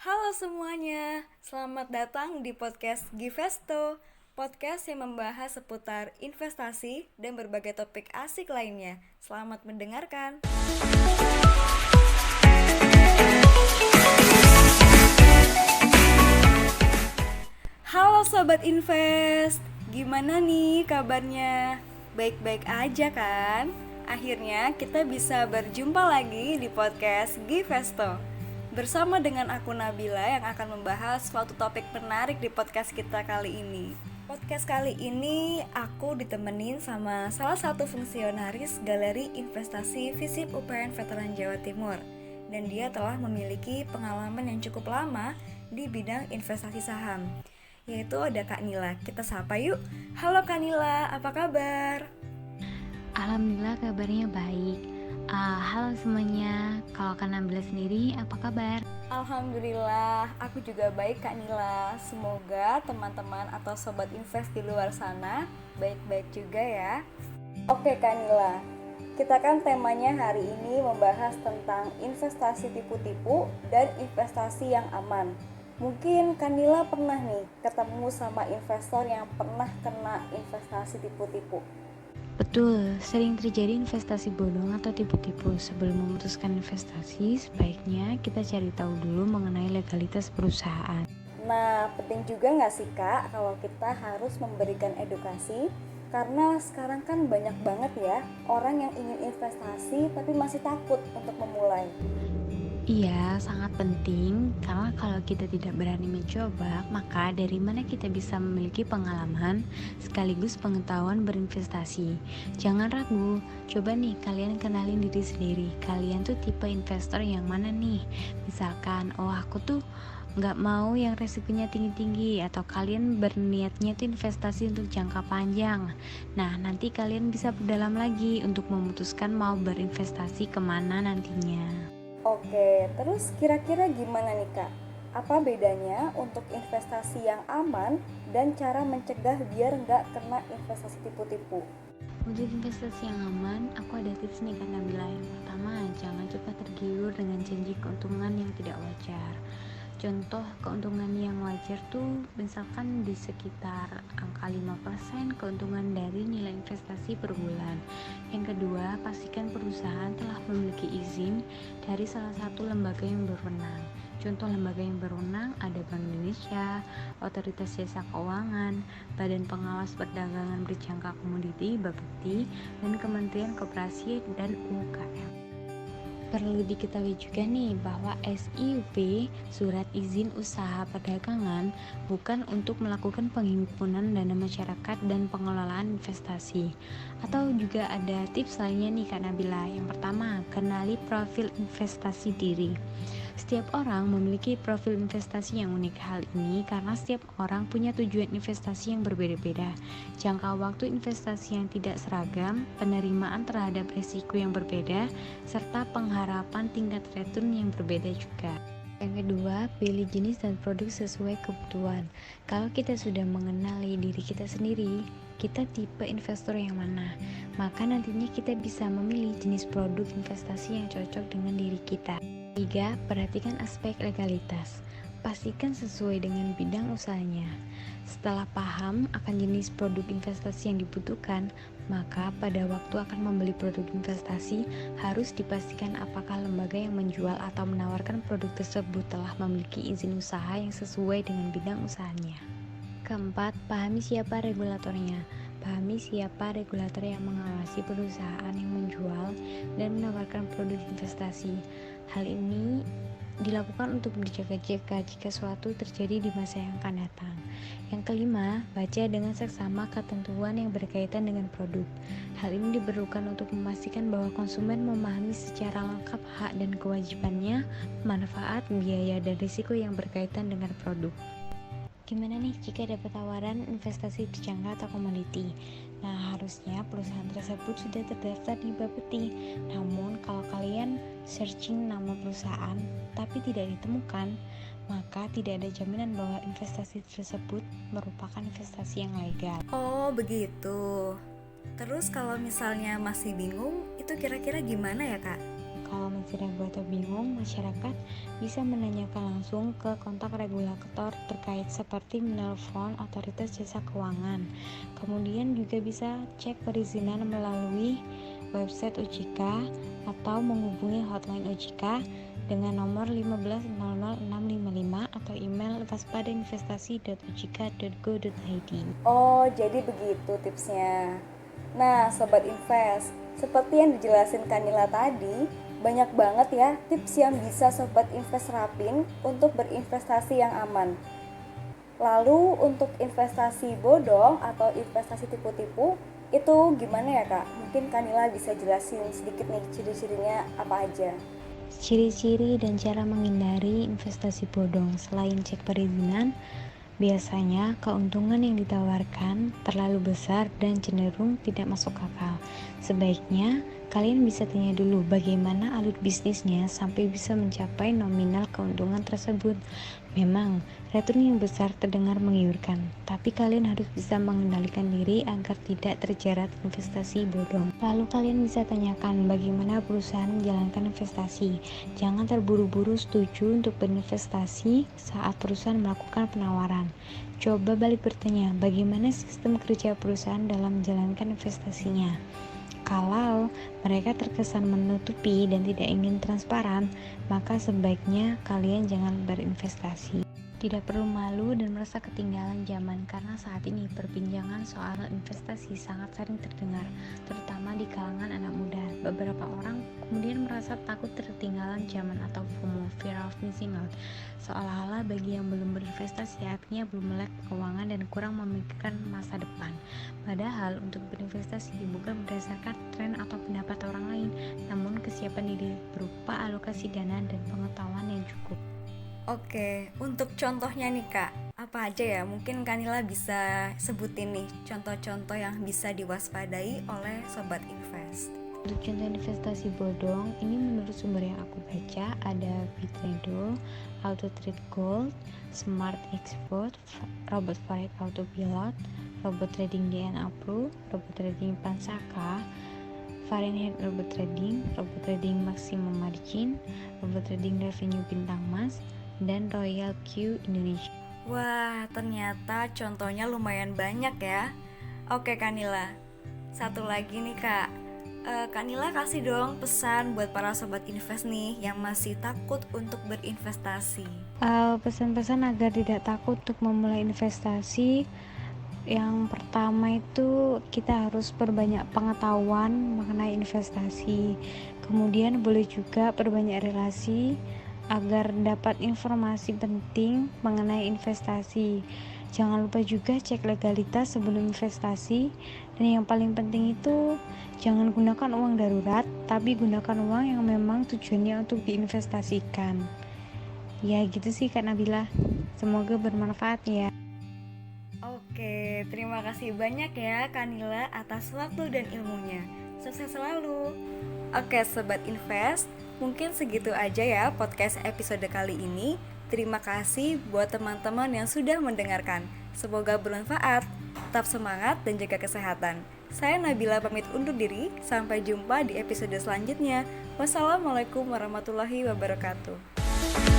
Halo semuanya, selamat datang di podcast Givesto, podcast yang membahas seputar investasi dan berbagai topik asik lainnya. Selamat mendengarkan. Halo Sobat Invest, gimana nih kabarnya? Baik-baik aja kan? Akhirnya kita bisa berjumpa lagi di podcast Givesto bersama dengan aku Nabila yang akan membahas suatu topik menarik di podcast kita kali ini. Podcast kali ini aku ditemenin sama salah satu fungsionaris Galeri Investasi Visip UPN Veteran Jawa Timur. Dan dia telah memiliki pengalaman yang cukup lama di bidang investasi saham, yaitu ada Kak Nila. Kita sapa yuk. Halo Kak Nila, apa kabar? Alhamdulillah kabarnya baik. Halo semuanya, kalau Kak Nabila sendiri apa kabar? Alhamdulillah, aku juga baik Kak Nila. Semoga teman-teman atau sobat invest di luar sana baik-baik juga ya. Oke Kak Nila, kita kan temanya hari ini membahas tentang investasi tipu-tipu dan investasi yang aman. Mungkin Kak Nila pernah nih ketemu sama investor yang pernah kena investasi tipu-tipu. Betul, sering terjadi investasi bodong atau tipu-tipu. Sebelum memutuskan investasi, sebaiknya kita cari tahu dulu mengenai legalitas perusahaan. Nah, penting juga nggak sih Kak kalau kita harus memberikan edukasi? Karena sekarang kan banyak banget ya orang yang ingin investasi tapi masih takut untuk memulai. Iya, sangat penting karena kalau kita tidak berani mencoba, maka dari mana kita bisa memiliki pengalaman sekaligus pengetahuan berinvestasi. Jangan ragu, coba nih kalian kenalin diri sendiri. Kalian tuh tipe investor yang mana nih? Misalkan, aku tuh nggak mau yang resikonya tinggi-tinggi, atau kalian berniatnya tuh investasi untuk jangka panjang. Nah, nanti kalian bisa perdalam lagi untuk memutuskan mau berinvestasi kemana nantinya. Oke, terus kira-kira gimana nih Kak? Apa bedanya untuk investasi yang aman dan cara mencegah biar nggak kena investasi tipu-tipu? Untuk investasi yang aman, aku ada tips nih Kak Nabila. Yang pertama, jangan cepat tergiur dengan janji keuntungan yang tidak wajar. Contoh keuntungan yang wajar tuh misalkan di sekitar angka 5% keuntungan dari nilai investasi per bulan. Yang kedua, pastikan perusahaan telah memiliki izin dari salah satu lembaga yang berwenang. Contoh lembaga yang berwenang ada Bank Indonesia, Otoritas Jasa Keuangan, Badan Pengawas Perdagangan Berjangka Komoditi (Bapepti), dan Kementerian Koperasi dan UKM. Perlu diketahui juga nih bahwa SIUP, Surat Izin Usaha Perdagangan, bukan untuk melakukan penghimpunan dana masyarakat dan pengelolaan investasi. Atau juga ada tips lainnya nih Kak Nabila. Yang pertama, kenali profil investasi diri. Setiap orang memiliki profil investasi yang unik. Hal ini karena setiap orang punya tujuan investasi yang berbeda-beda, jangka waktu investasi yang tidak seragam, penerimaan terhadap risiko yang berbeda, serta pengharapan tingkat return yang berbeda juga. Yang kedua, pilih jenis dan produk sesuai kebutuhan. Kalau kita sudah mengenali diri kita sendiri, kita tipe investor yang mana, maka nantinya kita bisa memilih jenis produk investasi yang cocok dengan diri kita. 3. Perhatikan aspek legalitas. Pastikan sesuai dengan bidang usahanya. Setelah paham akan jenis produk investasi yang dibutuhkan, maka pada waktu akan membeli produk investasi harus dipastikan apakah lembaga yang menjual atau menawarkan produk tersebut telah memiliki izin usaha yang sesuai dengan bidang usahanya. Keempat, pahami siapa regulatornya. Pahami siapa regulator yang mengawasi perusahaan yang menjual dan menawarkan produk investasi. Hal ini dilakukan untuk berjaga-jaga jika suatu terjadi di masa yang akan datang. Yang kelima, baca dengan seksama ketentuan yang berkaitan dengan produk. Hal ini diperlukan untuk memastikan bahwa konsumen memahami secara lengkap hak dan kewajibannya, manfaat, biaya, dan risiko yang berkaitan dengan produk. Gimana nih jika dapat tawaran investasi berjangka atau komoditi? Nah, harusnya perusahaan tersebut sudah terdaftar di Bapepti. Namun, kalau kalian searching nama perusahaan tapi tidak ditemukan, maka tidak ada jaminan bahwa investasi tersebut merupakan investasi yang legal. Oh, begitu. Terus kalau misalnya masih bingung, itu kira-kira gimana ya Kak? Kalau masih ragu atau bingung, masyarakat bisa menanyakan langsung ke kontak regulator terkait seperti menelpon otoritas jasa keuangan. Kemudian juga bisa cek perizinan melalui website OJK atau menghubungi hotline OJK dengan nomor 1500655 atau email waspadainvestasi.ojk.go.id. Oh, jadi begitu tipsnya. Nah, Sobat Invest, seperti yang dijelasin Kanila tadi, banyak banget ya tips yang bisa Sobat Invest terapin untuk berinvestasi yang aman. Lalu untuk investasi bodong atau investasi tipu-tipu, itu gimana ya Kak? Mungkin Kanila bisa jelasin sedikit nih ciri-cirinya apa aja. Ciri-ciri dan cara menghindari investasi bodong. Selain cek perizinan, biasanya keuntungan yang ditawarkan terlalu besar dan cenderung tidak masuk akal. Sebaiknya kalian bisa tanya dulu bagaimana alur bisnisnya sampai bisa mencapai nominal keuntungan tersebut. Memang return yang besar terdengar menggiurkan, tapi kalian harus bisa mengendalikan diri agar tidak terjerat investasi bodong. Lalu kalian bisa tanyakan bagaimana perusahaan menjalankan investasi. Jangan terburu-buru setuju untuk berinvestasi saat perusahaan melakukan penawaran. Coba balik bertanya, bagaimana sistem kerja perusahaan dalam menjalankan investasinya. Kalau mereka terkesan menutupi dan tidak ingin transparan, maka sebaiknya kalian jangan berinvestasi. Tidak perlu malu dan merasa ketinggalan zaman, karena saat ini perbincangan soal investasi sangat sering terdengar, terutama di kalangan anak muda. Beberapa orang kemudian merasa takut tertinggalan zaman atau FOMO, fear of missing out, seolah-olah bagi yang belum berinvestasi artinya belum melek keuangan dan kurang memikirkan masa depan. Padahal untuk berinvestasi bukan berdasarkan tren atau pendapat orang lain, namun kesiapan diri berupa alokasi dana dan pengetahuan yang cukup. Oke, untuk contohnya nih Kak, apa aja ya? Mungkin Kanila bisa sebutin nih contoh-contoh yang bisa diwaspadai oleh Sobat Invest. Untuk contoh investasi bodong, ini menurut sumber yang aku baca ada Bitredo, Auto Trade Gold, Smart Export, Robot Forex Autopilot, Robot Trading DNA Pro, Robot Trading Pansaka, Fahrenheit Robot Trading, Robot Trading Maximum Margin, Robot Trading Revenue Bintang Mas, dan Royal Q Indonesia. Wah, ternyata contohnya lumayan banyak ya. Oke Kanila, satu lagi nih Kak, Kanila kasih dong pesan buat para Sobat Invest nih yang masih takut untuk berinvestasi. Pesan-pesan agar tidak takut untuk memulai investasi. Yang pertama itu kita harus perbanyak pengetahuan mengenai investasi. Kemudian boleh juga perbanyak relasi agar dapat informasi penting mengenai investasi. Jangan lupa juga cek legalitas sebelum investasi. Dan yang paling penting itu jangan gunakan uang darurat, tapi gunakan uang yang memang tujuannya untuk diinvestasikan. Ya gitu sih Kak Nabila. Semoga bermanfaat ya. Oke, terima kasih banyak ya Kanila atas waktu dan ilmunya. Sukses selalu. Oke Sobat Invest, mungkin segitu aja ya podcast episode kali ini. Terima kasih buat teman-teman yang sudah mendengarkan. Semoga bermanfaat. Tetap semangat dan jaga kesehatan. Saya Nabila pamit undur diri. Sampai jumpa di episode selanjutnya. Wassalamualaikum warahmatullahi wabarakatuh.